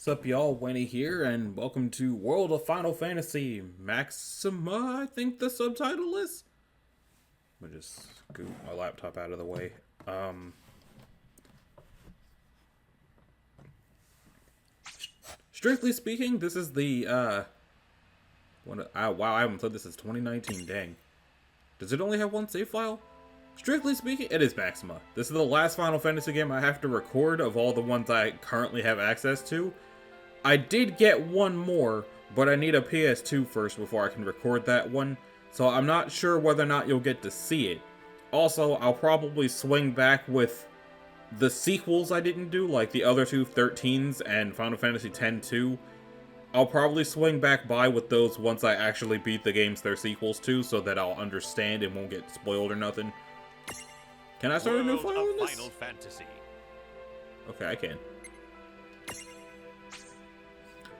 up, y'all? Winnie here, and welcome to World of Final Fantasy Maxima, I think the subtitle is. Let me just scoot my laptop out of the way. Strictly speaking, this is the, wow, I haven't played this since 2019, dang. Does it only have one save file? Strictly speaking, it is Maxima. This is the last Final Fantasy game I have to record of all the ones I currently have access to. I did get one more, but I need a PS2 first before I can record that one, so I'm not sure whether or not you'll get to see it. Also, I'll probably swing back with the sequels I didn't do, like the other two 13s and Final Fantasy X-2. I'll probably swing back by with those once I actually beat the games they're sequels to, so that I'll understand and won't get spoiled or nothing. Can I start a new file in this? Final Fantasy. Okay, I can.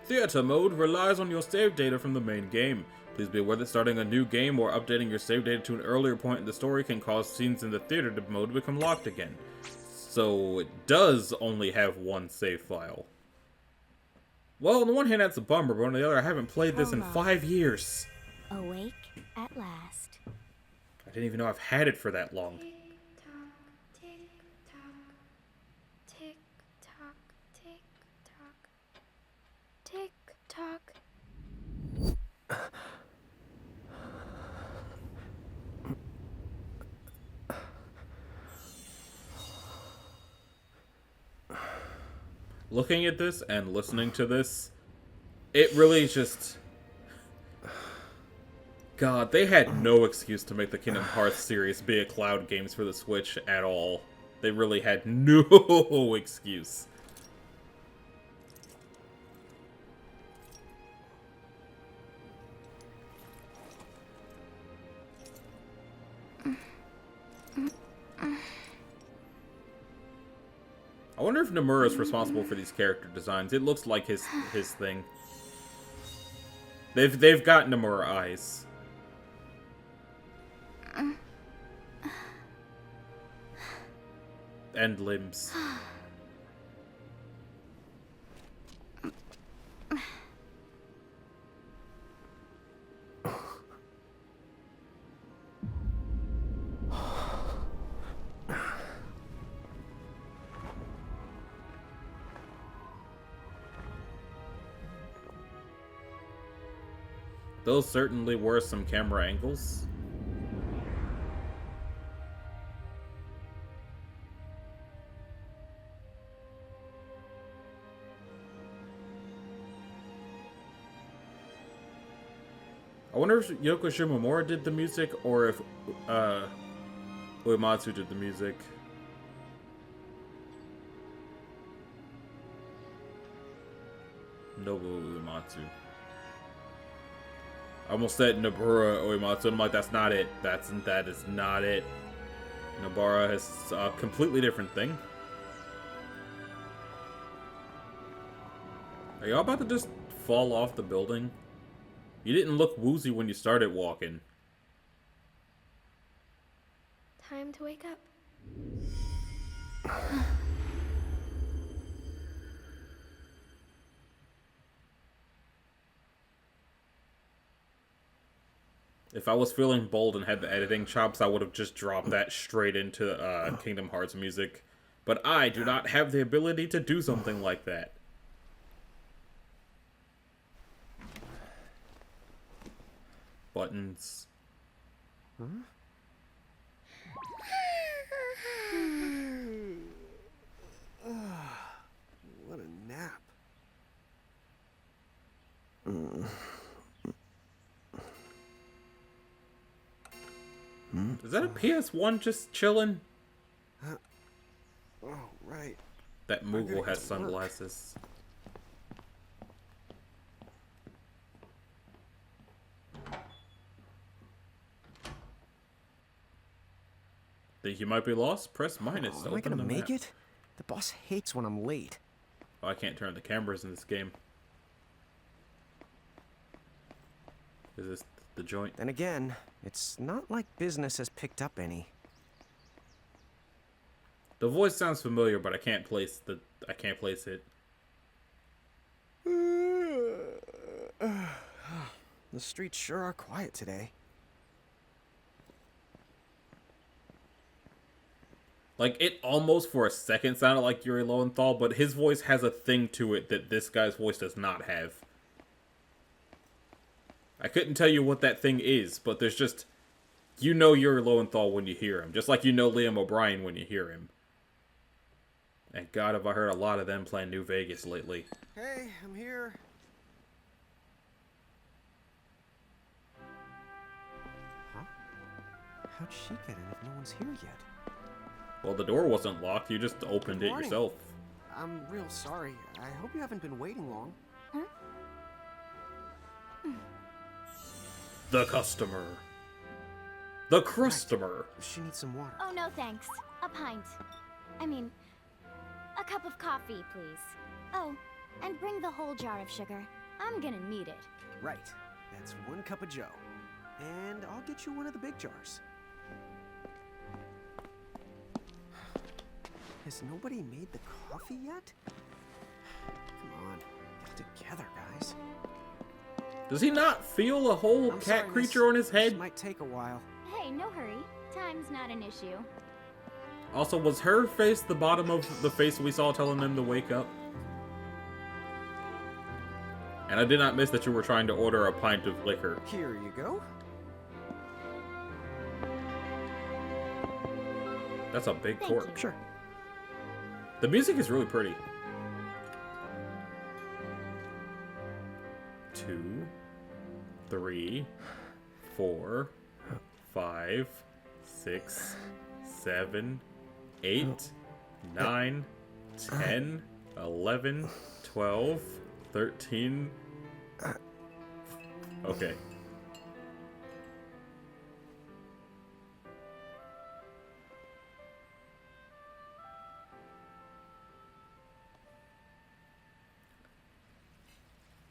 Theater mode relies on your save data from the main game. Please be aware that starting a new game or updating your save data to an earlier point in the story can cause scenes in the theater mode to become locked again. So it does only have one save file. Well, on the one hand, that's a bummer, but on the other, I haven't played this in 5 years. Awake at last. I didn't even know I've had it for that long. Tick tock, tick tock, tick tock. Looking at this and listening to this, it really just... God, they had no excuse to make the Kingdom Hearts series be a cloud games for the Switch at all. They really had no excuse. I wonder if Nomura is responsible for these character designs. It looks like his thing. They've got Nomura eyes. And limbs. Those certainly were some camera angles. I wonder if Yoko Shimomura did the music or if Uematsu did the music. Nobuo Uematsu. I almost said Nobara Uematsu, and I'm like, that's not it. That is not it. Nobara is a completely different thing. Are y'all about to just fall off the building? You didn't look woozy when you started walking. Time to wake up. If I was feeling bold and had the editing chops, I would have just dropped that straight into Kingdom Hearts music. But I do not have the ability to do something like that. Buttons. Huh? What a nap. Is that a PS1 just chilling? Oh, right. That Moogle has sunglasses. Think you might be lost? Press minus. Am I gonna make it? The boss hates when I'm late. Oh, I can't turn the cameras in this game. Is this the joint? Then again, it's not like business has picked up any. The voice sounds familiar, but I can't place it. The streets sure are quiet today. Like, it almost for a second sounded like Yuri Lowenthal, but his voice has a thing to it that this guy's voice does not have. I couldn't tell you what that thing is, but there's just... You know Yuri Lowenthal when you hear him, just like you know Liam O'Brien when you hear him. And God, have I heard a lot of them playing New Vegas lately. Hey, I'm here. Huh? How'd she get in if no one's here yet? Well, the door wasn't locked, you just opened Good it morning. yourself. I'm real sorry. I hope you haven't been waiting long. The customer. The customer. She needs some water. Oh, no thanks. A pint. I mean, a cup of coffee, please. Oh, and bring the whole jar of sugar. I'm gonna need it. Right. That's 1 cup of Joe. And I'll get you one of the big jars. Has nobody made the coffee yet? Come on. Get together, guys. Does he not feel a whole I'm cat sorry, creature miss. on his head? This might take a while. Hey, no hurry. Time's not an issue. Also, was her face the bottom of the face we saw telling them to wake up? And I did not miss that you were trying to order a pint of liquor. Here you go. That's a big Thank cork. you. Sure. The music is really pretty. 2, 3, 4, 5, 6, 7, 8, 9, 10, 11, 12, 13. Okay.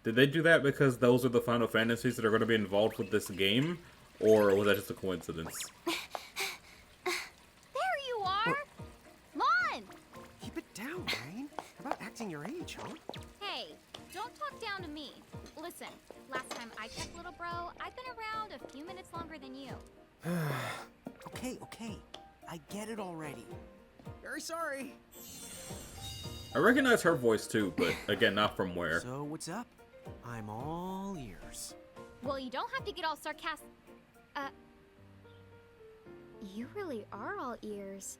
Did they do that because those are the Final Fantasies that are going to be involved with this game? Or was that just a coincidence? There you are! Lon! Keep it down, Rain. How about acting your age, huh? Hey, don't talk down to me. Listen, last time I checked, little bro, I've been around a few minutes longer than you. Okay. I get it already. Very sorry. I recognize her voice too, but again, not from where. So, what's up? I'm all ears. Well, you don't have to get all sarcastic. You really are all ears.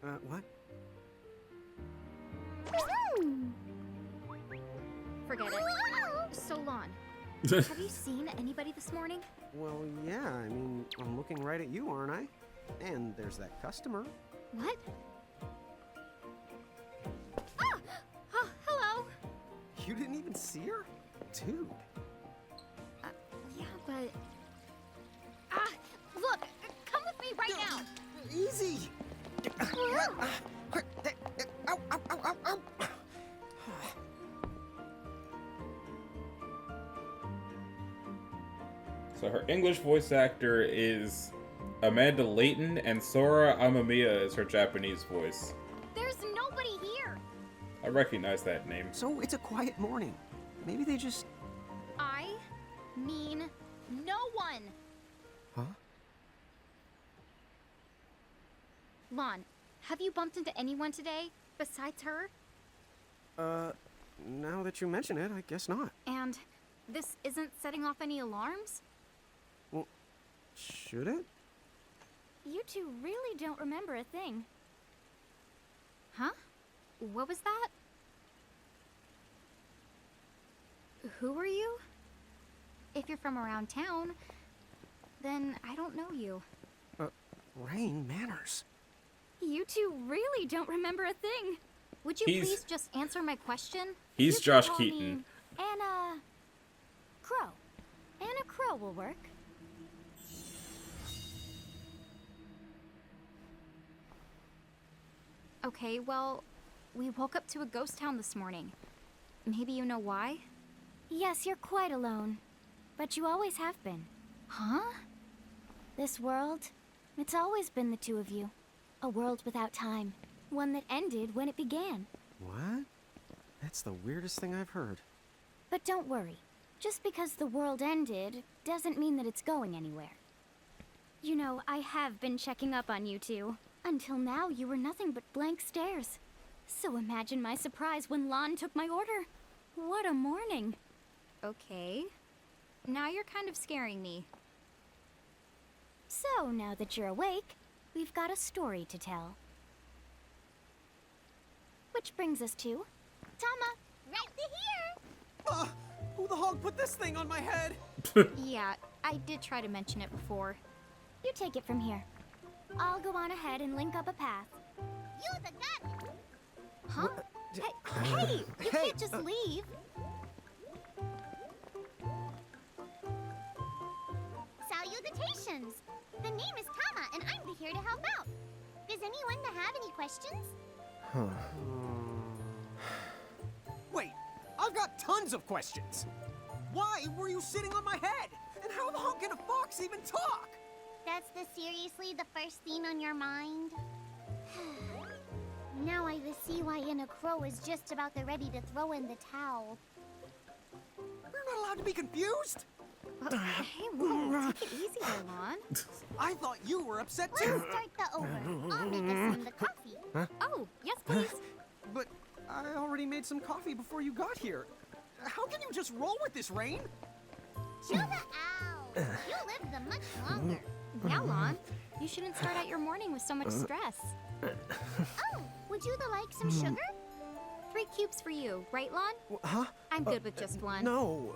What? Forget it. So, Lon, have you seen anybody this morning? Well, yeah, I mean, I'm looking right at you, aren't I? And there's that customer. What? Ah! Oh, hello. You didn't even see her? Dude. Yeah, but... Ah! Look! Come with me right now! Easy! Ow, ow, ow, ow, ow. So her English voice actor is Amanda Layton, and Sora Amamiya is her Japanese voice. There's nobody here! I recognize that name. So, it's a quiet morning. Maybe they just... I mean no one! Huh? Lon, have you bumped into anyone today besides her? Now that you mention it, I guess not. And this isn't setting off any alarms? Well, should it? You two really don't remember a thing. Huh? What was that? Who are you? If you're from around town, then I don't know you. Rain, manners. You two really don't remember a thing. Would you please just answer my question? He's You can Josh call Keaton. me Anna Crow. Anna Crow will work. Okay, well, we woke up to a ghost town this morning. Maybe you know why? Yes, you're quite alone. But you always have been. Huh? This world, it's always been the two of you. A world without time. One that ended when it began. What? That's the weirdest thing I've heard. But don't worry. Just because the world ended doesn't mean that it's going anywhere. You know, I have been checking up on you two. Until now, you were nothing but blank stares. So imagine my surprise when Lon took my order. What a morning. Okay. Now you're kind of scaring me. So, now that you're awake, we've got a story to tell. Which brings us to... Tama, right here! Who the hog put this thing on my head? Yeah, I did try to mention it before. You take it from here. I'll go on ahead and link up a path. You the gut! Huh? Hey, you can't just leave. Salutations! The name is Tama, and I'm here to help out. Does anyone have any questions? Wait, I've got tons of questions. Why were you sitting on my head? And how the hell can a fox even talk? That's seriously the first thing on your mind? Now I see why Inna Crow is just about ready to throw in the towel. We're not allowed to be confused? Hey, whoa, take it easy there, Lon. I thought you were upset Let's too. start the over. I'll make us some the coffee. Oh, yes, please. But I already made some coffee before you got here. How can you just roll with this rain? Chew the owl. You live the much longer. Yeah, Lon. You shouldn't start out your morning with so much stress. Oh, would you like some sugar? 3 cubes for you, right, Lon? Huh? I'm good with just one. No.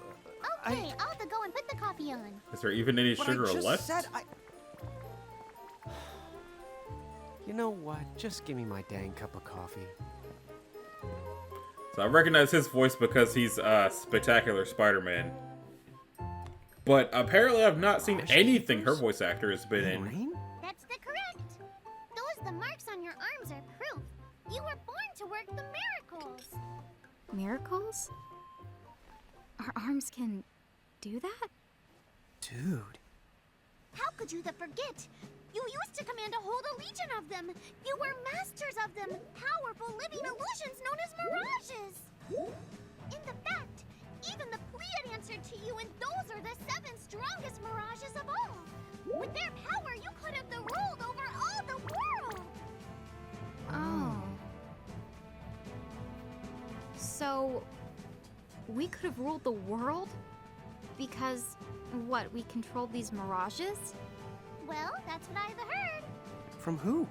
Okay, I'll have to go and put the coffee on. Is there even any But sugar I just left? said You know what? Just give me my dang cup of coffee. So I recognize his voice because he's Spectacular Spider-Man. But apparently I've not seen anything her voice actor has been in. Rain? That's the correct. The marks on your arms are proof. You were born to work the miracles. Miracles? Our arms can do that? Dude. How could you forget? You used to command a whole legion of them. You were masters of them, powerful living illusions known as mirages. In the fact, even the Pleiad answered to you, and those are the 7 strongest mirages of all. With their power, you could have ruled over all the world. Oh. So, we could have ruled the world? Because, what, we controlled these mirages? Well, that's what I've heard. From who?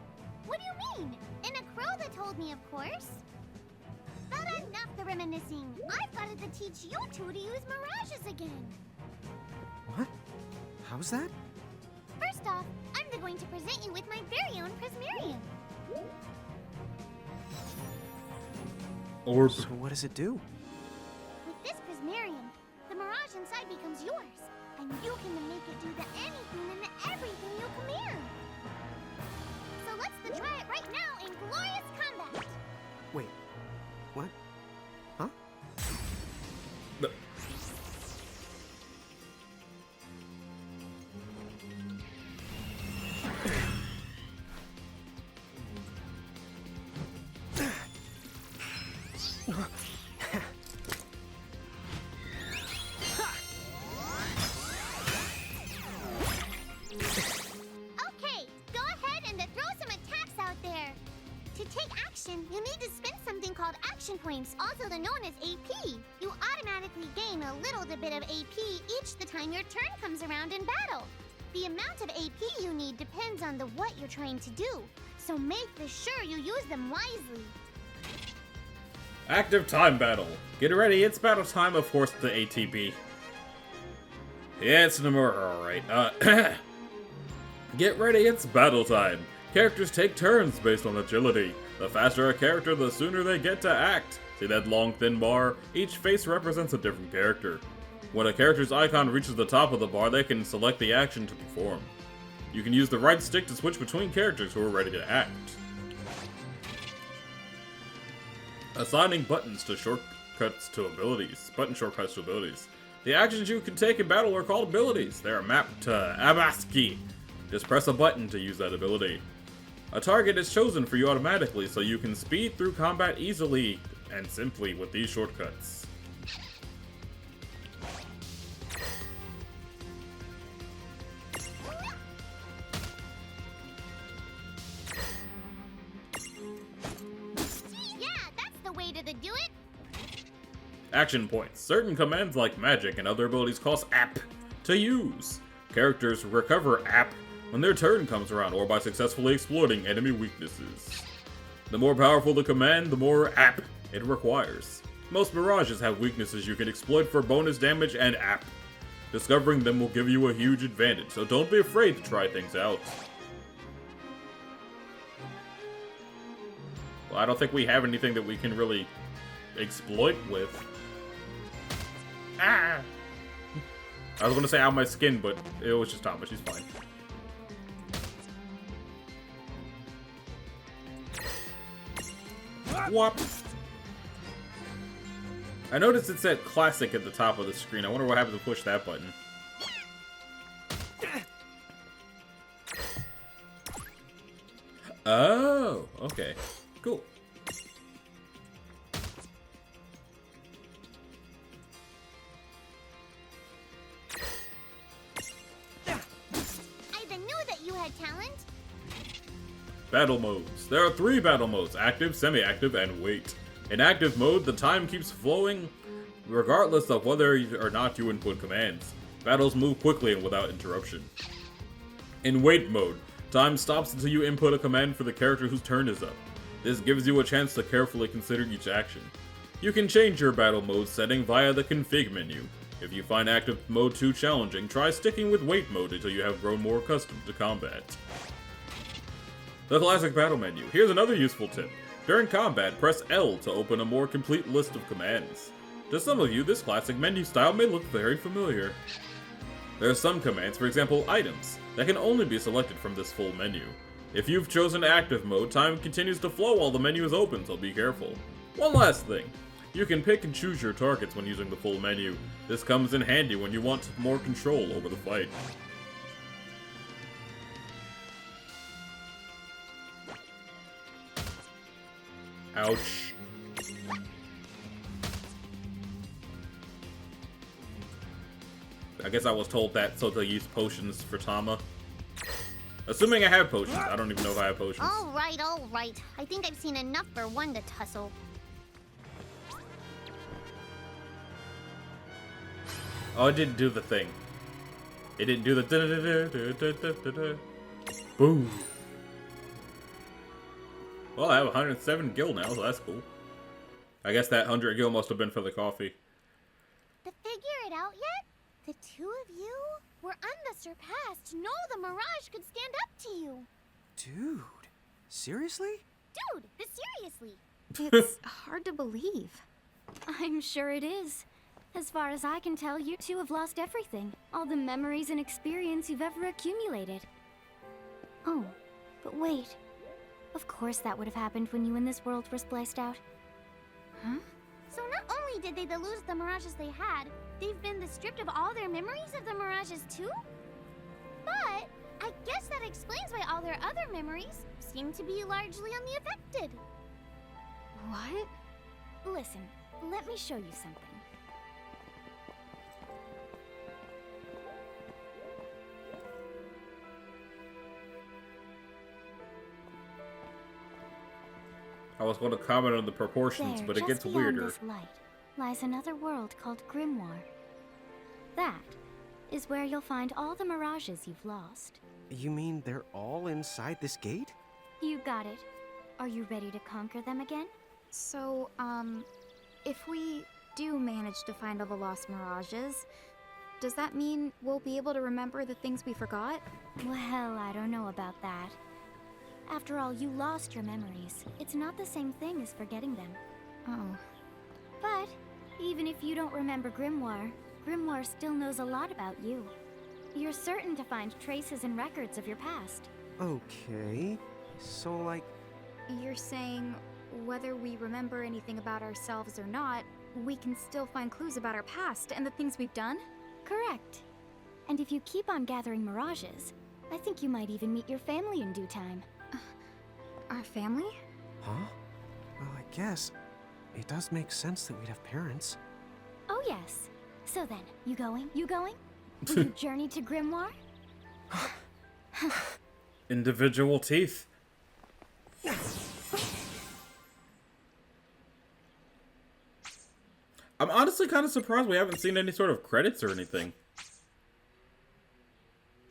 What do you mean? In a crow that told me, of course. But enough the reminiscing. I've got to teach you two to use mirages again. What? How's that? First off, I'm going to present you with my very own Prismarium. Orb. So what does it do? With this Prismarium, the mirage inside becomes yours, and you can make it do anything and everything you command. So let's try it right now in glorious combat. Wait. What? Huh? Okay, go ahead and throw some attacks out there. To take action, you need to spend something called action points, also known as AP. You automatically gain a little bit of AP each the time your turn comes around in battle. The amount of AP you need depends on what you're trying to do, so make sure you use them wisely. Active time battle. Get ready, it's battle time, of course, the ATB. Yeah, it's Nomura, alright. Get ready, it's battle time. Characters take turns based on agility. The faster a character, the sooner they get to act. See that long, thin bar? Each face represents a different character. When a character's icon reaches the top of the bar, they can select the action to perform. You can use the right stick to switch between characters who are ready to act. Assigning buttons to shortcuts to abilities. Button shortcuts to abilities. The actions you can take in battle are called abilities. They are mapped to Abaski. Just press a button to use that ability. A target is chosen for you automatically, so you can speed through combat easily and simply with these shortcuts. Yeah, that's the way to do it. Action points. Certain commands like magic and other abilities cost app to use. Characters recover app when their turn comes around or by successfully exploiting enemy weaknesses. The more powerful the command, the more app it requires. Most mirages have weaknesses you can exploit for bonus damage and app. Discovering them will give you a huge advantage, so don't be afraid to try things out. Well, I don't think we have anything that we can really exploit with. Ah! I was gonna say on my skin, but it was just Tama, she's fine. Whop! I noticed it said classic at the top of the screen. I wonder what happens to push that button. Oh, okay. Cool. I even knew that you had talent. Battle modes. There are 3 battle modes: active, semi-active, and wait. In active mode, the time keeps flowing regardless of whether or not you input commands. Battles move quickly and without interruption. In wait mode, time stops until you input a command for the character whose turn is up. This gives you a chance to carefully consider each action. You can change your battle mode setting via the config menu. If you find active mode too challenging, try sticking with wait mode until you have grown more accustomed to combat. The classic battle menu. Here's another useful tip. During combat, press L to open a more complete list of commands. To some of you, this classic menu style may look very familiar. There are some commands, for example items, that can only be selected from this full menu. If you've chosen active mode, time continues to flow while the menu is open, so be careful. One last thing. You can pick and choose your targets when using the full menu. This comes in handy when you want more control over the fight. Ouch. I guess I was told that so to use potions for Tama. Assuming I have potions. I don't even know if I have potions. Alright, alright. I think I've seen enough for one to tussle. Oh, it didn't do the thing. It didn't do the da-da-da-da-da-da-da-da. Boom. Well, I have 107 gil now, so that's cool. I guess that 100 gil must have been for the coffee. To figure it out yet? The two of you were unsurpassed. No, the Mirage could stand up to you. Dude, seriously? Dude, seriously. It's hard to believe. I'm sure it is. As far as I can tell, you two have lost everything. All the memories and experience you've ever accumulated. Oh, but wait. Of course that would have happened when you and this world were spliced out. Huh? So not only did they lose the Mirages they had, they've been stripped of all their memories of the Mirages too? But I guess that explains why all their other memories seem to be largely unaffected. What? Listen, let me show you something. I was going to comment on the proportions, There, but it just gets beyond weirder. this light lies another world called Grimoire. That is where you'll find all the mirages you've lost. You mean they're all inside this gate? You got it. Are you ready to conquer them again? So, if we do manage to find all the lost mirages, does that mean we'll be able to remember the things we forgot? Well, I don't know about that. After all, you lost your memories. It's not the same thing as forgetting them. Oh. But even if you don't remember Grimoire, Grimoire still knows a lot about you. You're certain to find traces and records of your past. Okay. So, like, You're saying whether we remember anything about ourselves or not, we can still find clues about our past and the things we've done? Correct. And if you keep on gathering mirages, I think you might even meet your family in due time. Our family? huh? Well, I guess. it does make sense that we'd have parents. Oh, yes. So then, you going? You going? Will you journey to Grimoire? Individual teeth. I'm honestly kind of surprised we haven't seen any sort of credits or anything.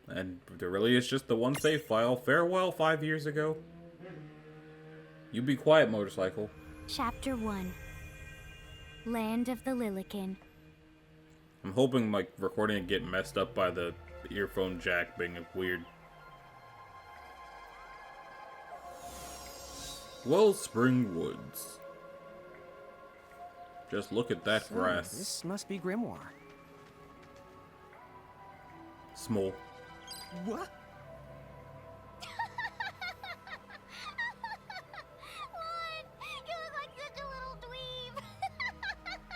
And there really is just the one save file. Farewell 5 years ago. You be quiet, motorcycle. Chapter 1. Land of the Lilican. I'm hoping my recording would get messed up by the earphone jack being weird. Wellspring Woods. Just look at that grass. This must be Grimoire. Small. What? What? You look like such a little dweeb.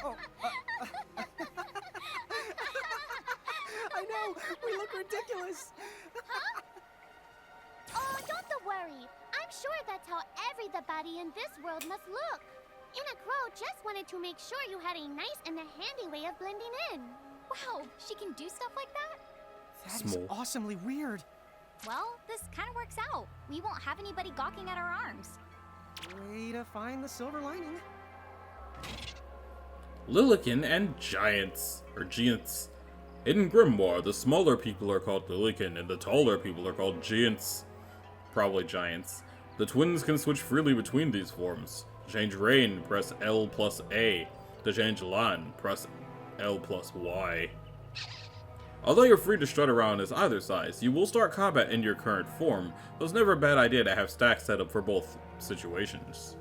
Oh, I know! We look ridiculous! Oh, don't worry. I'm sure that's how everybody in this world must look. Inna Crow just wanted to make sure you had a nice and a handy way of blending in. Wow, she can do stuff like that? That is Small. awesomely weird. Well, this kind of works out. We won't have anybody gawking at our arms. Way to find the silver lining. Lilican and Giants. Or Giants. In Grimoire, the smaller people are called Lilican and the taller people are called Giants. Probably Giants. The twins can switch freely between these forms. To change rain, press L plus A. To change land, press L plus Y. Although you're free to strut around as either size, you will start combat in your current form, so it's never a bad idea to have stacks set up for both situations.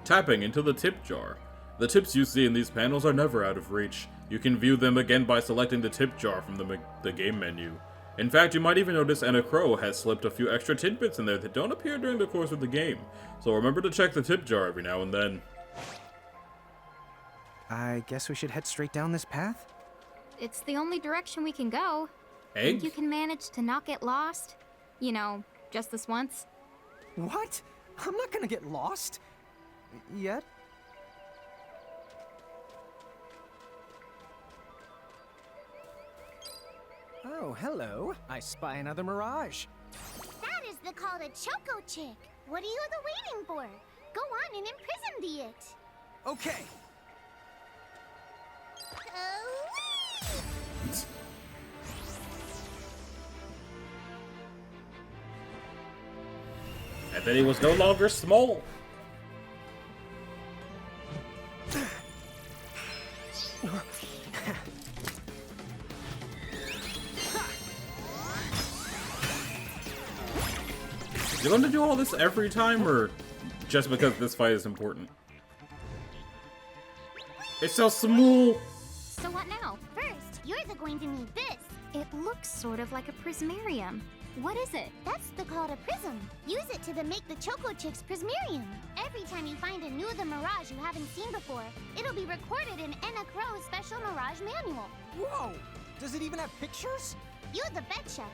Tapping into the tip jar. The tips you see in these panels are never out of reach. You can view them again by selecting the tip jar from the game menu. In fact, you might even notice Inna Crow has slipped a few extra tidbits in there that don't appear during the course of the game, so remember to check the tip jar every now and then. I guess we should head straight down this path? It's the only direction we can go. Egg? Think you can manage to not get lost? You know, just this once? What? I'm not gonna get lost. Yet? Oh, hello. I spy another mirage. That is called a Choco Chick. What are you waiting for? Go on and imprison the it. Okay. And then he was no longer small. You going to do all this every time, or just because this fight is important? It's so small! So what now? First, you're going to need this. It looks sort of like a prismarium. What is it? That's called a prism. Use it to make the Choco Chick's prismarium. Every time you find a new Mirage you haven't seen before, it'll be recorded in Inna Crow's special Mirage manual. Whoa! Does it even have pictures? You the betcha.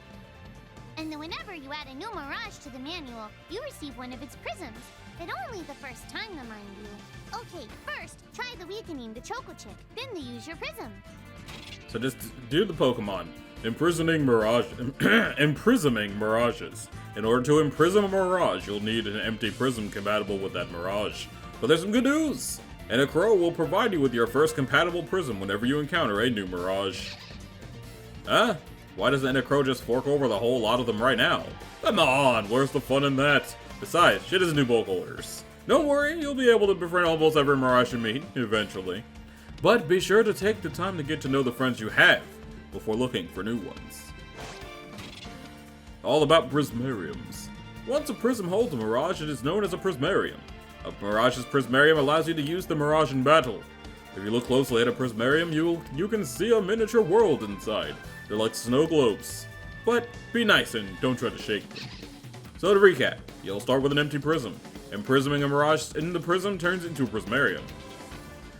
And then whenever you add a new Mirage to the manual, you receive one of its prisms. But only the first time, to mind you. Okay, first, try the weakening the Choco Chick, then use your prism. So just do the Pokemon. Imprisoning mirages. In order to imprison a mirage, you'll need an empty prism compatible with that mirage. But there's some good news! Inna Crow will provide you with your first compatible prism whenever you encounter a new mirage. Huh? Why doesn't Inna Crow just fork over the whole lot of them right now? Come on, where's the fun in that? Besides, she doesn't do bulk orders. Don't worry, you'll be able to befriend almost every mirage you meet, eventually. But be sure to take the time to get to know the friends you have before looking for new ones. All about prismariums. Once a prism holds a mirage, it is known as a prismarium. A mirage's prismarium allows you to use the mirage in battle. If you look closely at a prismarium, you can see a miniature world inside. They're like snow globes. But be nice and don't try to shake them. So to recap, you'll start with an empty prism. Imprisoming a mirage in the prism turns into a prismarium.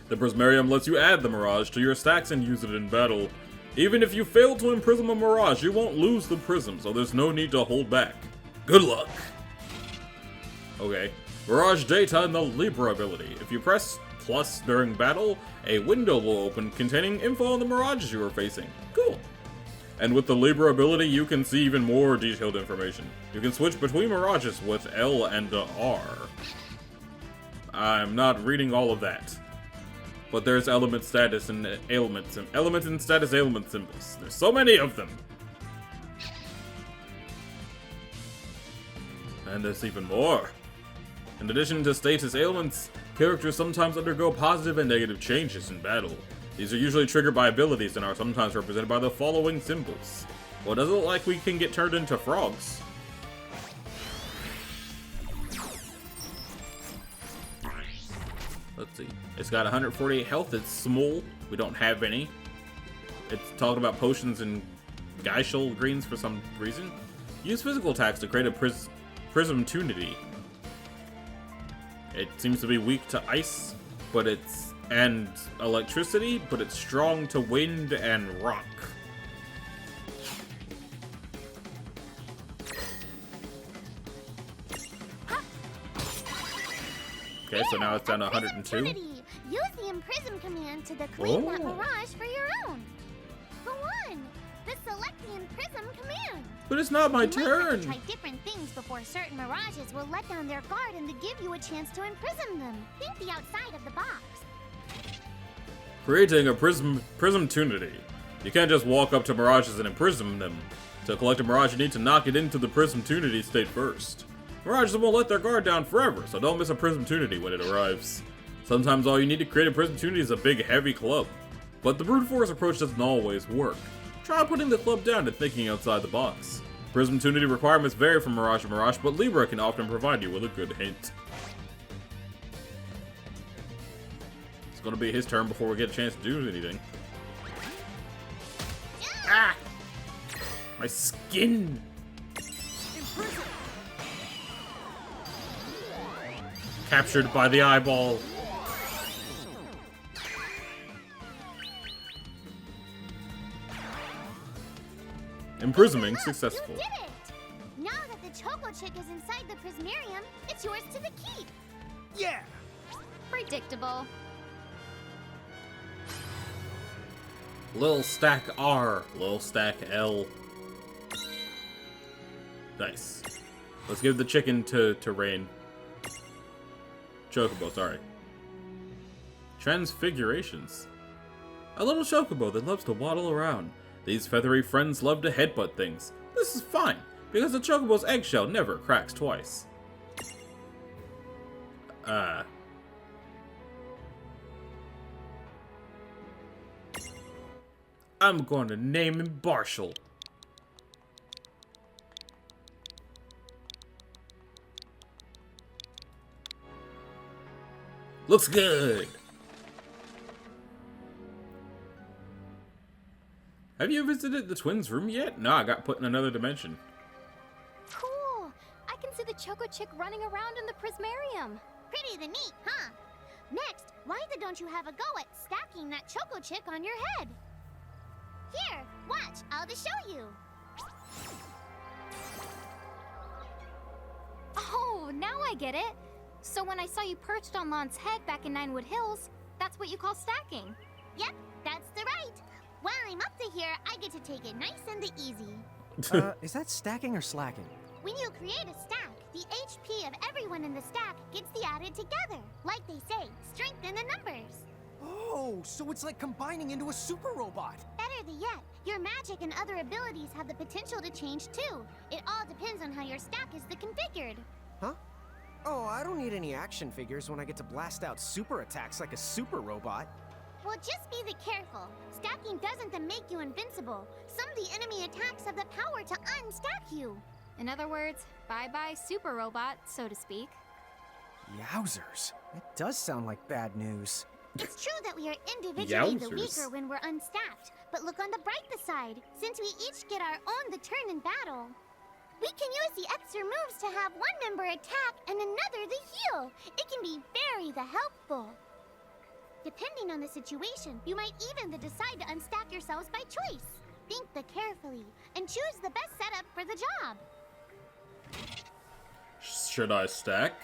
The prismarium lets you add the mirage to your stacks and use it in battle. Even if you fail to imprison a mirage, you won't lose the prism, so there's no need to hold back. Good luck! Okay, Mirage Data and the Libra ability. If you press plus during battle, a window will open containing info on the mirages you are facing. Cool. And with the Libra ability, you can see even more detailed information. You can switch between mirages with L and R. I'm not reading all of that. But there's element status and ailments and element and status ailment symbols. There's so many of them. And there's even more. In addition to status ailments, characters sometimes undergo positive and negative changes in battle. These are usually triggered by abilities and are sometimes represented by the following symbols. Well, it doesn't look like we can get turned into frogs. Let's see. It's got 148 health. It's small. We don't have any. It's talking about potions and Geishel greens for some reason. Use physical attacks to create a prism tunity. It seems to be weak to ice, and electricity, but it's strong to wind and rock. Okay, so now it's down to 102. Use the Imprism command to claim that mirage for your own. For one, the select the Imprism command. But it's not my You might have turn. to try different things before certain mirages will let down their guard and to give you a chance to imprison them. Think the outside of the box. Creating a prism tunity. You can't just walk up to mirages and imprison them. To collect a mirage, you need to knock it into the prism tunity state first. Mirages won't let their guard down forever, so don't miss a prism tunity when it arrives. Sometimes all you need to create a prism tunity is a big heavy club. But the brute force approach doesn't always work. Try putting the club down and thinking outside the box. Prism tunity requirements vary from mirage to mirage, but Libra can often provide you with a good hint. It's gonna be his turn before we get a chance to do anything. Ah! My skin! Captured by the eyeball. Imprisonment successful. You did it! Now that the Choco Chick is inside the Prismarium, it's yours to the keep. Yeah! Predictable. Lil stack R, Lil stack L. Nice. Let's give the chicken to Rain. Chocobo, sorry. Transfigurations. A little chocobo that loves to waddle around. These feathery friends love to headbutt things. This is fine, because the chocobo's eggshell never cracks twice. I'm going to name him Barshal. Looks good. Have you visited the twins' room yet? No, I got put in another dimension. Cool. I can see the Choco Chick running around in the Prismarium. Pretty the neat, huh? Next, why don't you have a go at stacking that Choco Chick on your head? Here, watch, I'll just show you. Oh, now I get it. So when I saw you perched on Lon's head back in Ninewood Hills, that's what you call stacking. Yep, that's the right. While I'm up to here, I get to take it nice and easy. Is that stacking or slacking? When you create a stack, the HP of everyone in the stack gets added together. Like they say, strengthen the numbers. Oh, so it's like combining into a super robot. Better yet, your magic and other abilities have the potential to change too. It all depends on how your stack is configured. Huh? Oh, I don't need any action figures when I get to blast out super attacks like a super robot. Well, just be careful. Stacking doesn't make you invincible. Some of the enemy attacks have the power to unstack you. In other words, bye-bye super robot, so to speak. Yowzers. It does sound like bad news. It's true that we are individually the Yowzers. weaker when we're unstacked. But look on the brighter side. Since we each get our own turn in battle, we can use the extra moves to have one member attack and another the heal. It can be very helpful. Depending on the situation, you might even decide to unstack yourselves by choice. Think carefully and choose the best setup for the job. Should I stack?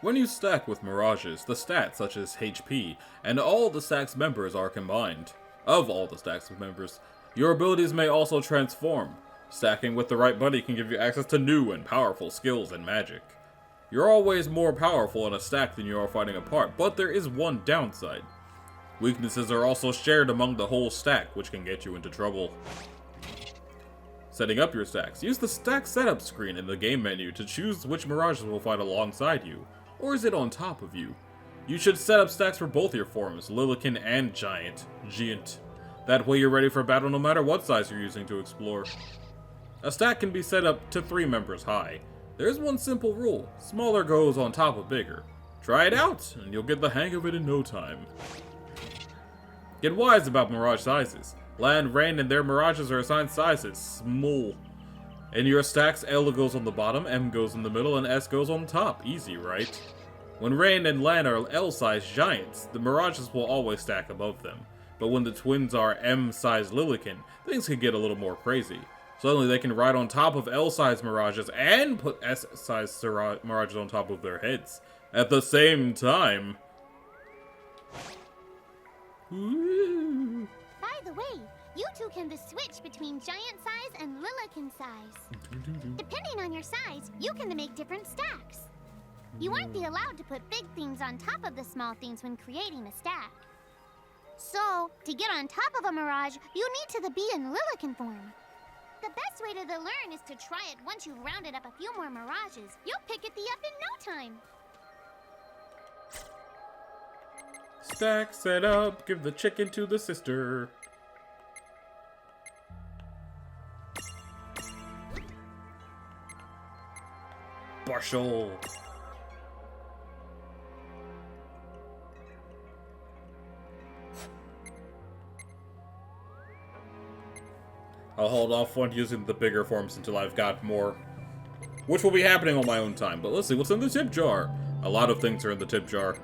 When you stack with Mirages, the stats such as HP and all the stack's members are combined. Of all the stack's members, your abilities may also transform. Stacking with the right buddy can give you access to new and powerful skills and magic. You're always more powerful in a stack than you are fighting apart, but there is one downside. Weaknesses are also shared among the whole stack, which can get you into trouble. Setting up your stacks. Use the stack setup screen in the game menu to choose which Mirages will fight alongside you, or is it on top of you. You should set up stacks for both your forms, Lilican and Giant. That way you're ready for battle no matter what size you're using to explore. A stack can be set up to 3 members high. There's one simple rule, smaller goes on top of bigger. Try it out, and you'll get the hang of it in no time. Get wise about Mirage sizes. Land, Rain, and their Mirages are assigned sizes, small. In your stacks, L goes on the bottom, M goes in the middle, and S goes on top. Easy, right? When Rain and Land are L-sized giants, the Mirages will always stack above them. But when the twins are M-sized Lilican, things can get a little more crazy. Suddenly they can ride on top of L-sized Mirages and put S-sized Mirages on top of their heads at the same time. Ooh. By the way, you two can switch between giant size and Lilican size. Depending on your size, you can make different stacks. You won't be allowed to put big things on top of the small things when creating a stack. So, to get on top of a Mirage, you need to be in Lilican form. The best way to learn is to try it once you've rounded up a few more Mirages. You'll pick it up in no time. Stack set up, give the chicken to the sister. Partial. I'll hold off on using the bigger forms until I've got more, which will be happening on my own time. But let's see what's in the tip jar. A lot of things are in the tip jar.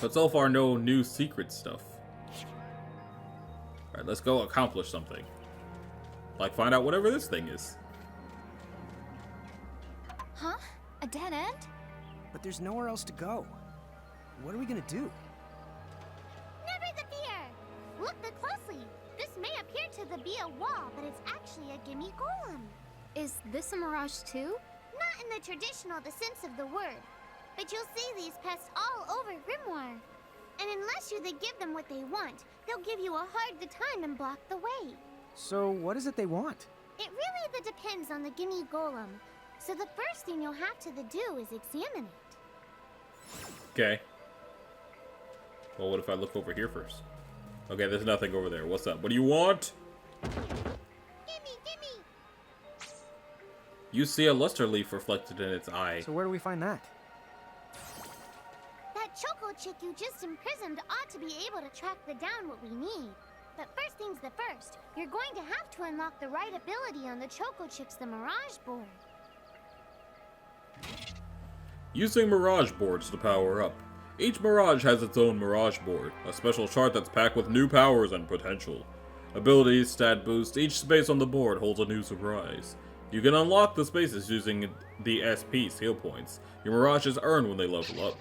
But so far, no new secret stuff. Alright, let's go accomplish something. Like find out whatever this thing is. Huh? A dead end? But there's nowhere else to go. What are we gonna do? Never the fear! Look closely. This may appear to be a wall, but it's actually a gimme golem. Is this a Mirage too? Not in the traditional sense of the word, but you'll see these pests all over Grimoire. And unless you give them what they want, they'll give you a hard time and block the way. So, what is it they want? It really depends on the gimme golem. So the first thing you'll have to do is examine it. Okay. Well, what if I look over here first? Okay, there's nothing over there. What's up? What do you want? Gimme! You see a luster leaf reflected in its eye. So where do we find that? That choco chick you just imprisoned ought to be able to track down what we need. But first things the first, you're going to have to unlock the right ability on the choco chick's Mirage board. Using Mirage boards to power up. Each Mirage has its own Mirage board, a special chart that's packed with new powers and potential. Abilities, stat boosts, each space on the board holds a new surprise. You can unlock the spaces using the SP skill points your Mirages earn when they level up.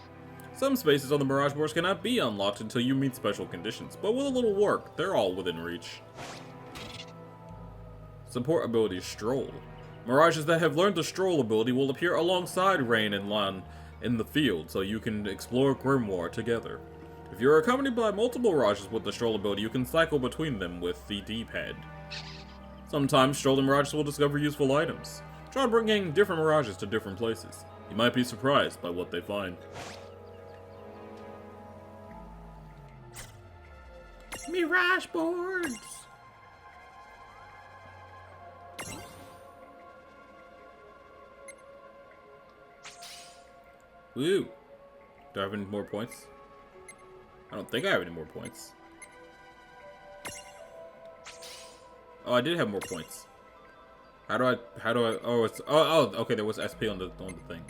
Some spaces on the Mirage boards cannot be unlocked until you meet special conditions, but with a little work, they're all within reach. Support ability Stroll. Mirages that have learned the Stroll ability will appear alongside Rain and Lan in the field, so you can explore Grimoire together. If you're accompanied by multiple Mirages with the Stroll ability, you can cycle between them with the D-pad. Sometimes strolling Mirages will discover useful items. Try bringing different Mirages to different places. You might be surprised by what they find. Mirage boards! Woo! Do I have any more points? I don't think I have any more points. Oh, I did have more points. How do I, oh, it's, okay, there was SP on the thing.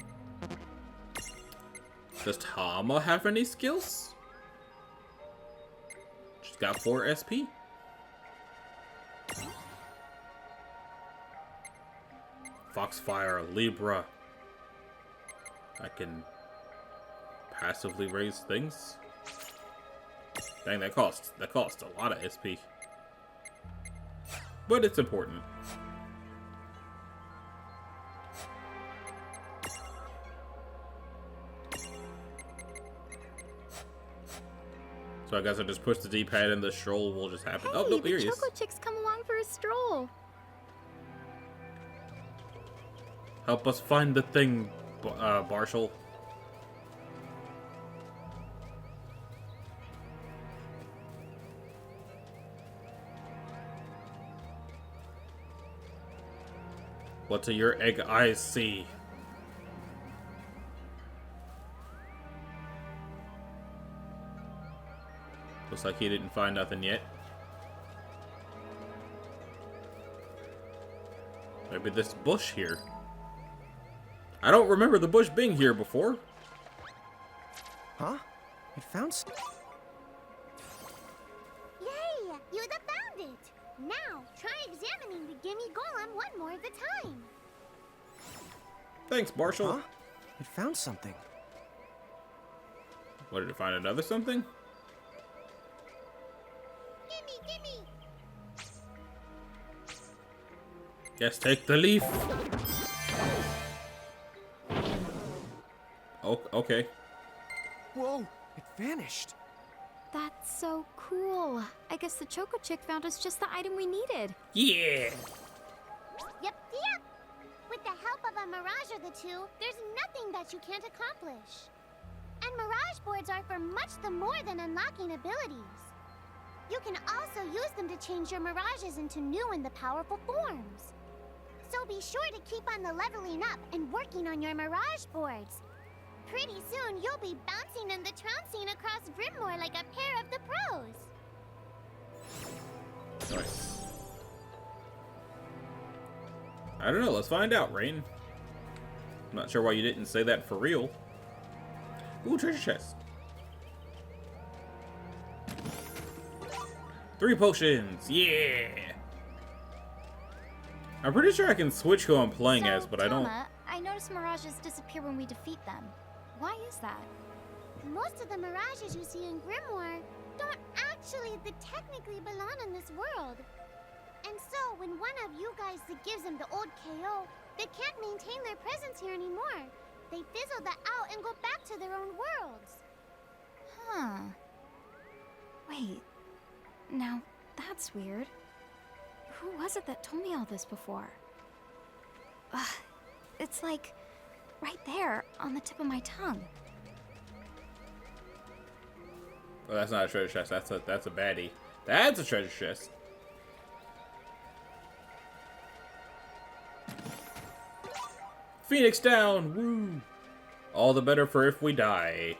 Does Tama have any skills? She's got 4 SP. Foxfire, Libra. I can passively raise things. Dang, that costs a lot of SP. But it's important. So I guess I just push the D-pad and the stroll will just happen. Hey, Oh, no, the here he is. Choco Chicks come along for a stroll. Help us find the thing, Marshall. What do your egg eyes see? Looks like he didn't find nothing yet. Maybe this bush here. I don't remember the bush being here before. Huh? It found some... Yay! You found it! Now, try examining the gimme golem one more at a time. Thanks, Marshall. Huh? It found something. What, did it find another something? Gimme! Yes, take the leaf. Oh, okay. Whoa! It vanished. That's so cool. I guess the Choco Chick found us just the item we needed. Yeah. Yep. With the help of a mirage or the two, there's nothing that you can't accomplish. And mirage boards are for much the more than unlocking abilities. You can also use them to change your mirages into new and the powerful forms. So be sure to keep on the leveling up and working on your mirage boards. Pretty soon, you'll be bouncing and the trouncing across Brimmore like a pair of the pros. Nice. I don't know. Let's find out, Rain. I'm not sure why you didn't say that for real. Ooh, treasure chest. 3 potions. Yeah. I'm pretty sure I can switch who I'm playing So, as, but I don't. Toma, I noticed mirages disappear when we defeat them. Why is that? Most of the mirages you see in Grimoire don't actually technically belong in this world. And so, when one of you guys gives them the old KO, they can't maintain their presence here anymore. They fizzle that out and go back to their own worlds. Huh. Wait. Now, that's weird. Who was it that told me all this before? Ugh. It's like right there on the tip of my tongue. Well, that's not a treasure chest. That's a baddie. That's a treasure chest. Phoenix down! Woo! All the better for if we die.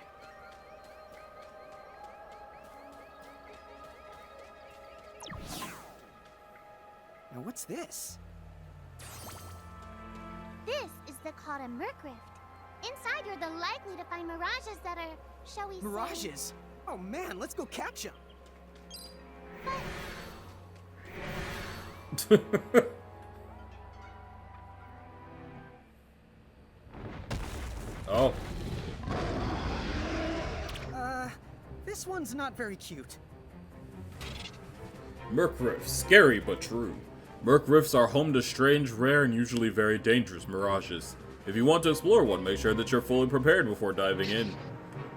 Now what's this? This is called a Merc Rift. Inside, you're the likely to find mirages that are, shall we say... Mirages? Oh man, let's go catch them. Oh. This one's not very cute. Merc Rifts, scary but true. Merc Rifts are home to strange, rare, and usually very dangerous mirages. If you want to explore one, make sure that you're fully prepared before diving in.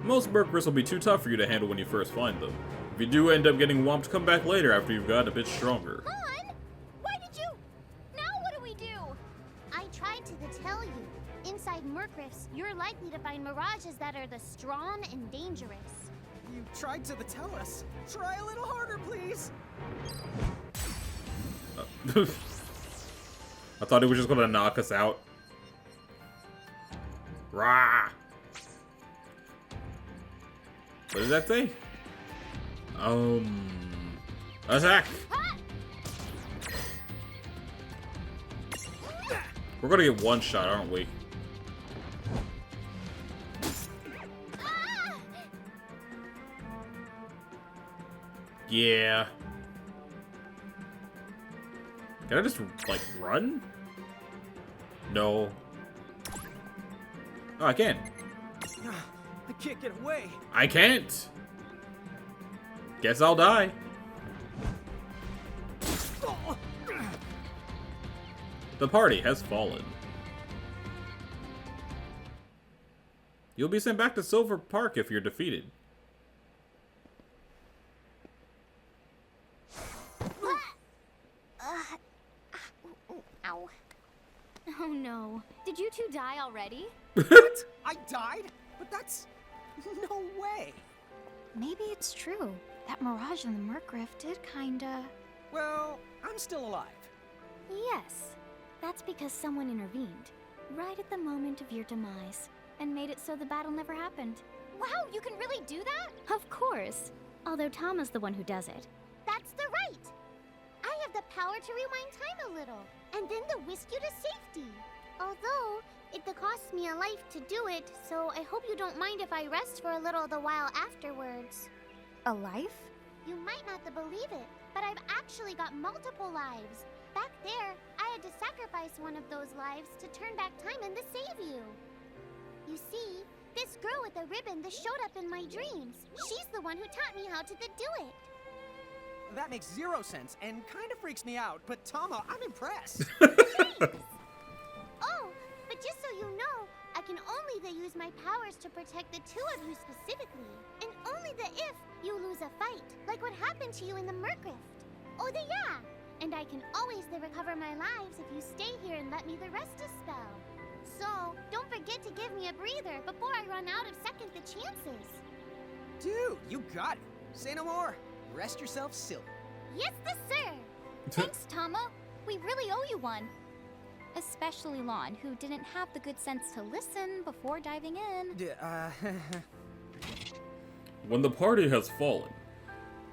Most Merc Rifts will be too tough for you to handle when you first find them. If you do end up getting whomped, come back later after you've gotten a bit stronger. Han! Why did you... Now what do we do? I tried to tell you. Inside Merc Rifts, you're likely to find mirages that are the strong and dangerous. You tried to tell us. Try a little harder, please. I thought he was just gonna knock us out. Rah! What does that say? Attack! We're gonna get one shot, aren't we? Yeah. Can I just, like, run? No. Oh, I can. I can't get away. I can't. Guess I'll die. The party has fallen. You'll be sent back to Silver Park if you're defeated. Ow. Oh no. Did you two die already? I died? But that's... no way. Maybe it's true. That mirage in the Merc Rift did kinda... Well, I'm still alive. Yes. That's because someone intervened, right at the moment of your demise, and made it so the battle never happened. Wow, you can really do that? Of course. Although Tama's the one who does it. That's the right. I have the power to rewind time a little, and then to whisk you to safety. Although, it costs me a life to do it, so I hope you don't mind if I rest for a little the while afterwards. A life? You might not believe it, but I've actually got multiple lives. Back there, I had to sacrifice one of those lives to turn back time and to save you. You see, this girl with the ribbon that showed up in my dreams, she's the one who taught me how to do it. That makes zero sense and kind of freaks me out, but Tama, I'm impressed. Oh, but just so you know, I can only use my powers to protect the two of you specifically, and only if you lose a fight, like what happened to you in the Merc Rift. Oh, yeah! And I can always recover my lives if you stay here and let me rest a spell. So, don't forget to give me a breather before I run out of second the chances. Dude, you got it. Say no more. Rest yourself silly. Yes, sir. Thanks, Tama. We really owe you one. Especially Lon, who didn't have the good sense to listen before diving in. When the party has fallen,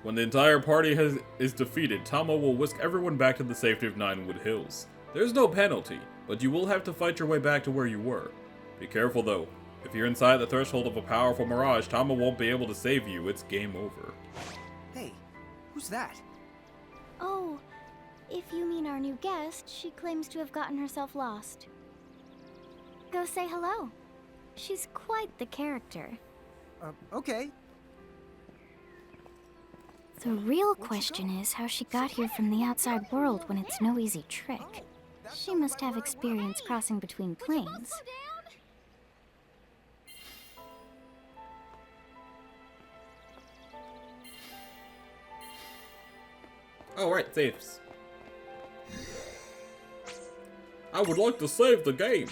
when the entire party is defeated, Tama will whisk everyone back to the safety of Ninewood Hills. There's no penalty, but you will have to fight your way back to where you were. Be careful though. If you're inside the threshold of a powerful mirage, Tama won't be able to save you. It's game over. Hey, who's that? Oh, if you mean our new guest, she claims to have gotten herself lost. Go say hello. She's quite the character. Okay. The real question is how she got here from the outside world when it's no easy trick. She must have experience crossing between planes. Oh, right, saves. I would like to save the game.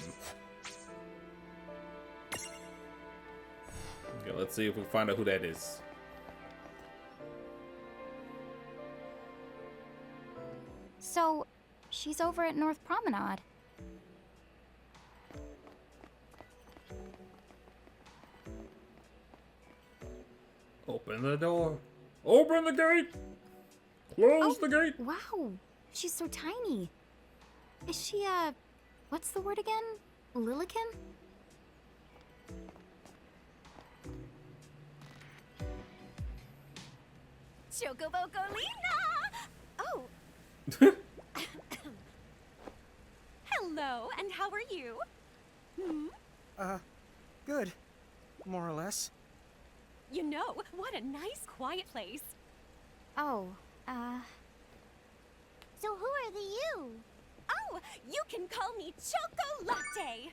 Okay, let's see if we find out who that is. So, she's over at North Promenade. Open the door. Open the gate! Close the gate! Wow, she's so tiny. Is she, what's the word again? Lilikin? Chocobocolina! Oh. Hello, and how are you? Good. More or less. You know, what a nice, quiet place. Oh, So who are the you? Oh, you can call me Chocolate.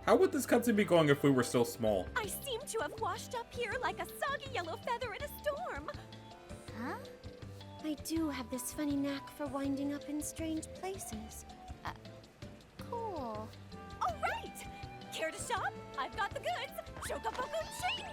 How would this cutscene be going if we were still small? I seem to have washed up here like a soggy yellow feather in a storm. huh? I do have this funny knack for winding up in strange places. Cool. All right! Care to shop? I've got the goods. Chocoboco Ching!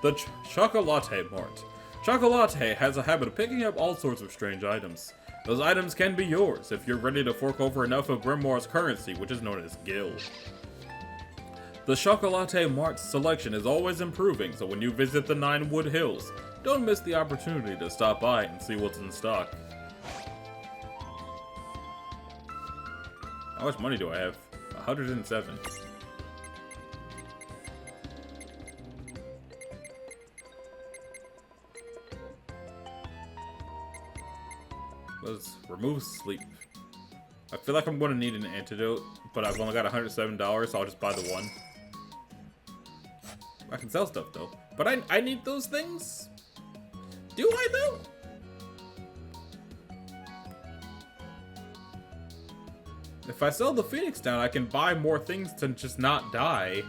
The Chocolate Mart. Chocolate has a habit of picking up all sorts of strange items. Those items can be yours if you're ready to fork over enough of Grimoire's currency, which is known as Gil. The Chocolate Mart's selection is always improving, so when you visit the Ninewood Hills, don't miss the opportunity to stop by and see what's in stock. How much money do I have? 107. Let's remove sleep. I feel like I'm going to need an antidote, but I've only got $107, so I'll just buy the one. I can sell stuff, though. But I need those things? Do I, though? If I sell the Phoenix down, I can buy more things to just not die.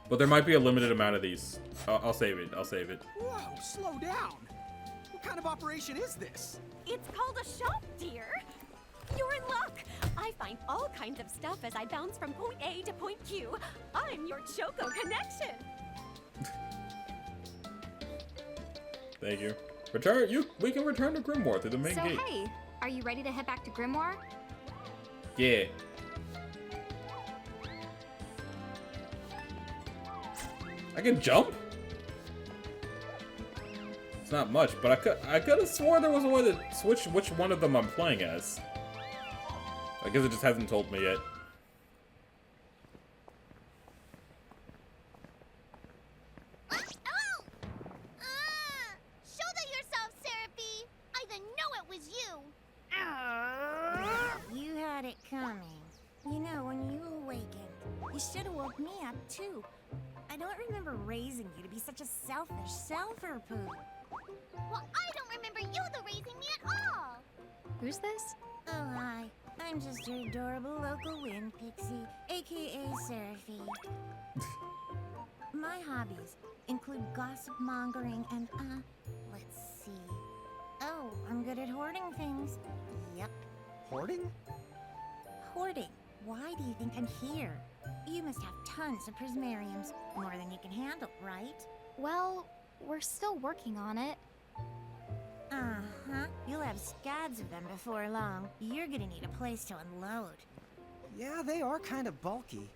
But there might be a limited amount of these. I'll save it. I'll save it. Whoa, slow down. What kind of operation is this? It's called a shop, dear. You're in luck. I find all kinds of stuff as I bounce from point A to point Q. I'm your Choco connection. Thank you. We can return to Grimoire through the main gate. So hey, are you ready to head back to Grimoire? Yeah. I can jump? It's not much, but I could have sworn there was a way to switch which one of them I'm playing as. I guess it just hasn't told me yet. Oh! Shoulder yourself, Seraphie! I didn't know it was you! You had it coming. You know, when you awakened, you should have woke me up too. I don't remember raising you to be such a selfish self-poo. Well, I don't remember you raising me at all! Who's this? Oh, hi. I'm just your adorable local wind pixie, aka Seraphie. My hobbies include gossip mongering and, let's see. Oh, I'm good at hoarding things. Yep. Hoarding? Hoarding. Why do you think I'm here? You must have tons of prismariums, more than you can handle, right? Well, we're still working on it. Uh-huh. You'll have scads of them before long. You're gonna need a place to unload. Yeah, they are kind of bulky.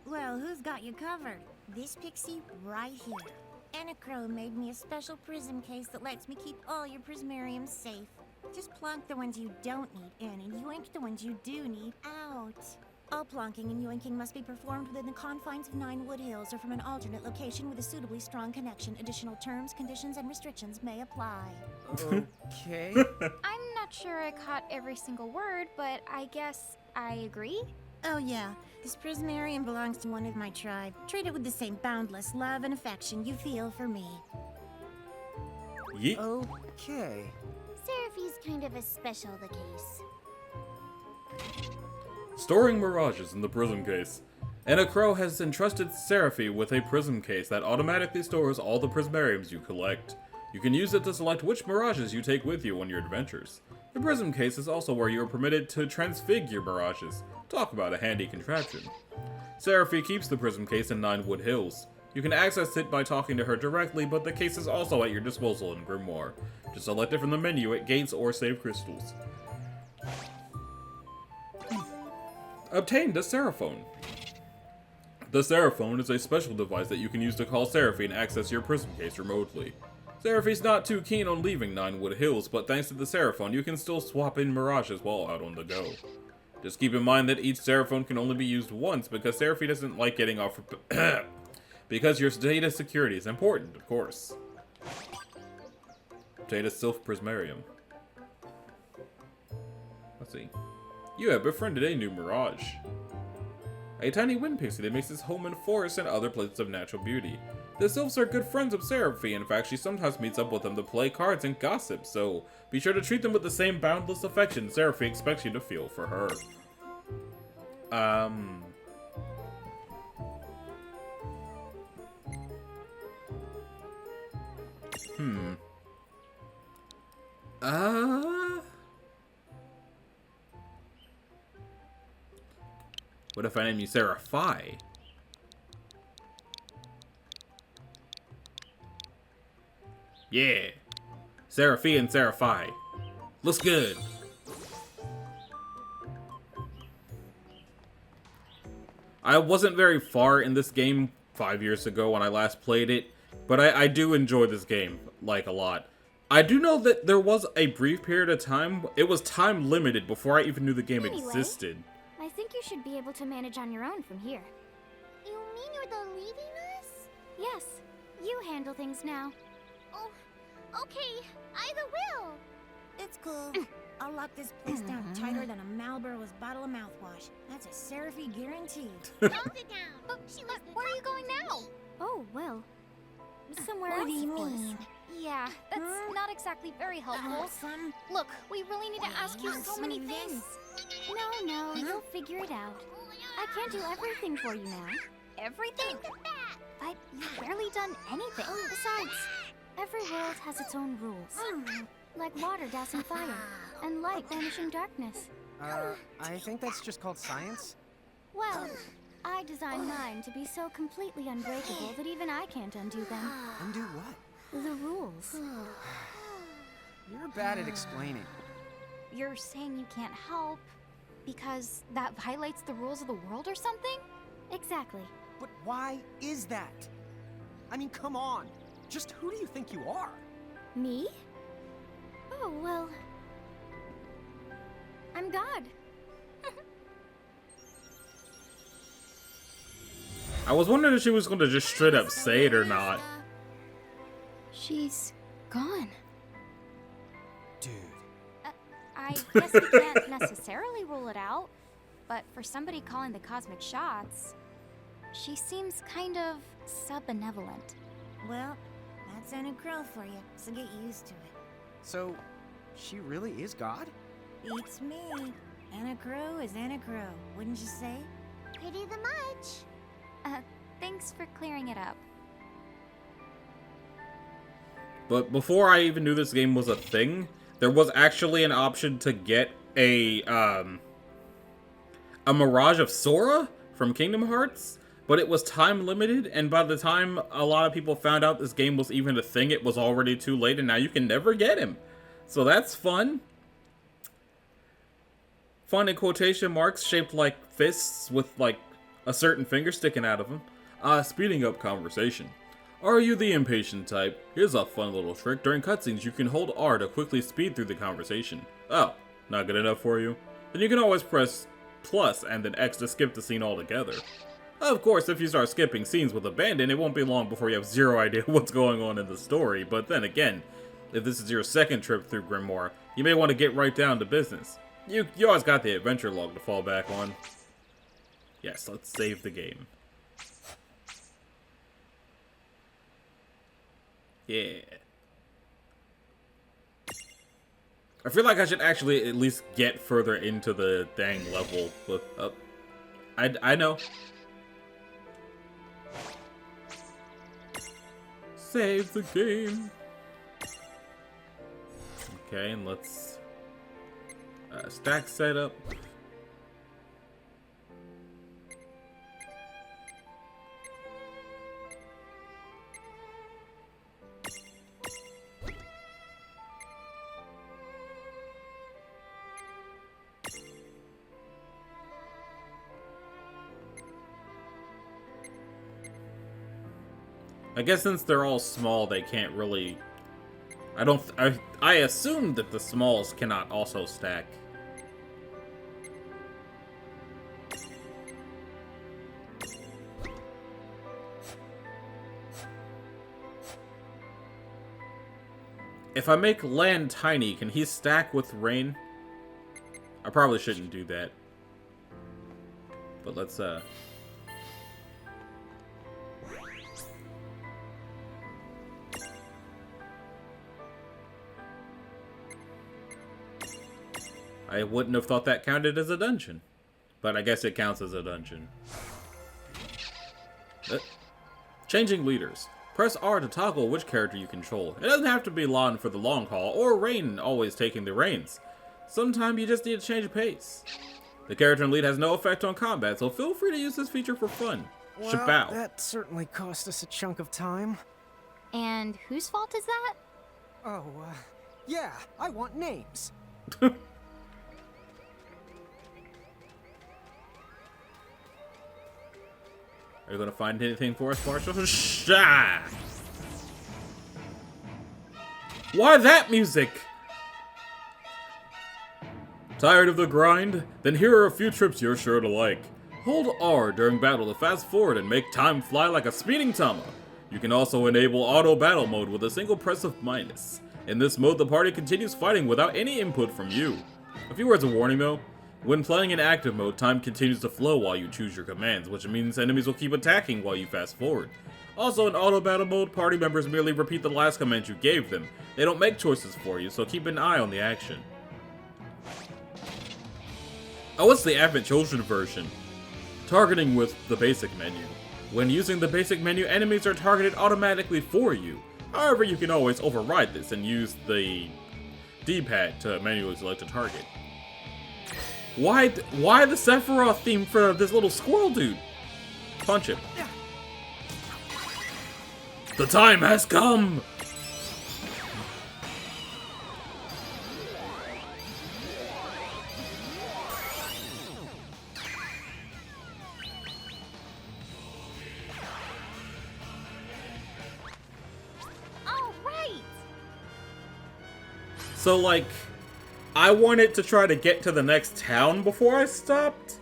Well, who's got you covered? This pixie right here. Anacro made me a special prism case that lets me keep all your prismariums safe. Just plonk the ones you don't need in and yoink the ones you do need out. All plonking and yoinking must be performed within the confines of 9 Wood Hills or from an alternate location with a suitably strong connection. Additional terms, conditions, and restrictions may apply. Okay. I'm not sure I caught every single word, but I guess I agree. Oh yeah, this prismarium belongs to one of my tribe. Treat it with the same boundless love and affection you feel for me. Yeet. Okay. Seraphie's kind of a special the case. Storing mirages in the prism case. Anna Crow has entrusted Seraphie with a prism case that automatically stores all the prismariums you collect. You can use it to select which mirages you take with you on your adventures. The prism case is also where you are permitted to transfigure mirages. Talk about a handy contraption. Seraphie keeps the prism case in 9 Wood Hills. You can access it by talking to her directly, but the case is also at your disposal in Grimoire. Just select it from the menu at gates or save crystals. Obtain the Seraphone. The Seraphone is a special device that you can use to call Seraphie and access your prism case remotely. Seraphie's not too keen on leaving 9 Wood Hills, but thanks to the Seraphone, you can still swap in mirages while out on the go. Just keep in mind that each Seraphone can only be used once because Seraphie doesn't like getting off because your data security is important, of course. Data Sylph Prismarium. Let's see. You have befriended a new mirage. A tiny wind pixie that makes its home in forests and other places of natural beauty. The Sylphs are good friends of Seraphie. In fact, she sometimes meets up with them to play cards and gossip, so be sure to treat them with the same boundless affection Seraphie expects you to feel for her. What if I name you Seraphie? Yeah. Seraphie and Seraphie. Looks good. I wasn't very far in this game 5 years ago when I last played it, but I do enjoy this game, like, a lot. I do know that there was a brief period of time, it was time limited before I even knew the game Anyway. existed. I think you should be able to manage on your own from here. You mean you're the leaving us? Yes, you handle things now. Oh, okay. I will. It's cool. I'll lock this place down tighter than a Marlboro's bottle of mouthwash. That's a Seraphy guaranteed. Hold it down. She was Where are you going now? Oh, well, somewhere What else, do you of course. mean? Yeah, that's not exactly very helpful. Some Look, we really need to ask you so many things. No, you'll figure it out. I can't do everything for you now. Everything? But you've barely done anything. Besides, every world has its own rules. Like water dousing fire, and light banishing darkness. I think that's just called science. Well, I designed mine to be so completely unbreakable that even I can't undo them. Undo what? The rules. You're bad at explaining. You're saying you can't help because that violates the rules of the world or something? Exactly. But why is that? I mean, come on. Just who do you think you are? Me? Oh, well, I'm God. I was wondering if she was going to just straight up say it or not. She's gone. Dude. I guess we can't necessarily rule it out, but for somebody calling the cosmic shots, she seems kind of sub-benevolent. Well, that's Anna Crow for you, so get used to it. So, she really is God? Beats me. Anna Crow is Anna Crow, wouldn't you say? pretty the much. Thanks for clearing it up. But before I even knew this game was a thing, there was actually an option to get a Mirage of Sora from Kingdom Hearts, but it was time limited, and by the time a lot of people found out this game was even a thing, it was already too late, and now you can never get him. So that's fun. Fun in quotation marks, shaped like fists with like a certain finger sticking out of them. Speeding up conversation. Are you the impatient type? Here's a fun little trick. During cutscenes, you can hold R to quickly speed through the conversation. Oh, not good enough for you? Then you can always press plus and then X to skip the scene altogether. Of course, if you start skipping scenes with abandon, it won't be long before you have zero idea what's going on in the story, but then again, if this is your second trip through Grimoire, you may want to get right down to business. You always got the adventure log to fall back on. Yes, let's save the game. Yeah. I feel like I should actually at least get further into the dang level. But, I know. Save the game. Okay, and let's stack setup. I guess since they're all small, they can't really... I assume that the smalls cannot also stack. If I make land tiny, can he stack with rain? I probably shouldn't do that. But let's, I wouldn't have thought that counted as a dungeon. But I guess it counts as a dungeon. Changing leaders. Press R to toggle which character you control. It doesn't have to be Lon for the long haul, or Rain always taking the reins. Sometimes you just need to change pace. The character in lead has no effect on combat, so feel free to use this feature for fun. Well, Shabow. that certainly cost us a chunk of time. And whose fault is that? Oh, yeah, I want names. Are you gonna find anything for us, Marshall? Shah! Why that music? Tired of the grind? Then here are a few trips you're sure to like. Hold R during battle to fast forward and make time fly like a speeding tama. You can also enable auto battle mode with a single press of minus. In this mode, the party continues fighting without any input from you. A few words of warning though. When playing in active mode, time continues to flow while you choose your commands, which means enemies will keep attacking while you fast forward. Also, in auto battle mode, party members merely repeat the last command you gave them. They don't make choices for you, so keep an eye on the action. Oh, it's the Advent Children version. Targeting with the basic menu. When using the basic menu, enemies are targeted automatically for you. However, you can always override this and use the D-pad to manually select a target. Why the Sephiroth theme for this little squirrel dude? Punch him. The time has come! All right. So, like, I wanted to try to get to the next town before I stopped,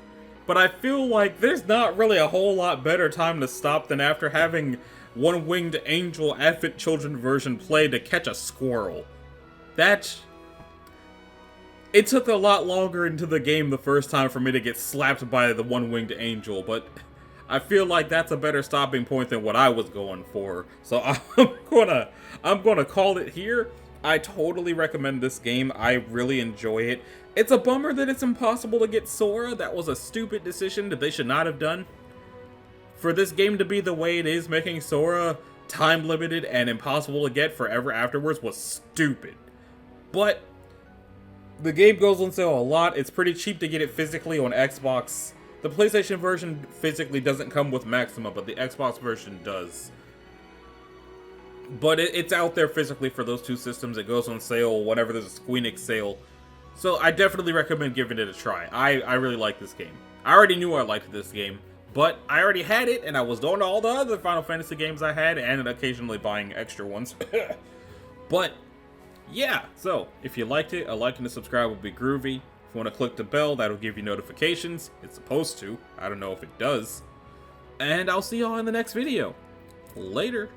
but I feel like there's not really a whole lot better time to stop than after having One-Winged Angel Advent Children version play to catch a squirrel. It took a lot longer into the game the first time for me to get slapped by the One-Winged Angel, but I feel like that's a better stopping point than what I was going for. So I'm gonna call it here. I totally recommend this game. I really enjoy it. It's a bummer that it's impossible to get Sora. That was a stupid decision that they should not have done. For this game to be the way it is, making Sora time limited and impossible to get forever afterwards was stupid. But the game goes on sale a lot. It's pretty cheap to get it physically on Xbox. The PlayStation version physically doesn't come with Maxima, but the Xbox version does. But it's out there physically for those two systems. It goes on sale whenever there's a Squeenix sale. So I definitely recommend giving it a try. I really like this game. I already knew I liked this game, but I already had it, and I was doing all the other Final Fantasy games I had, and occasionally buying extra ones. But, yeah. So, if you liked it, a like and a subscribe would be groovy. If you want to click the bell, that'll give you notifications. It's supposed to. I don't know if it does. And I'll see y'all in the next video. Later.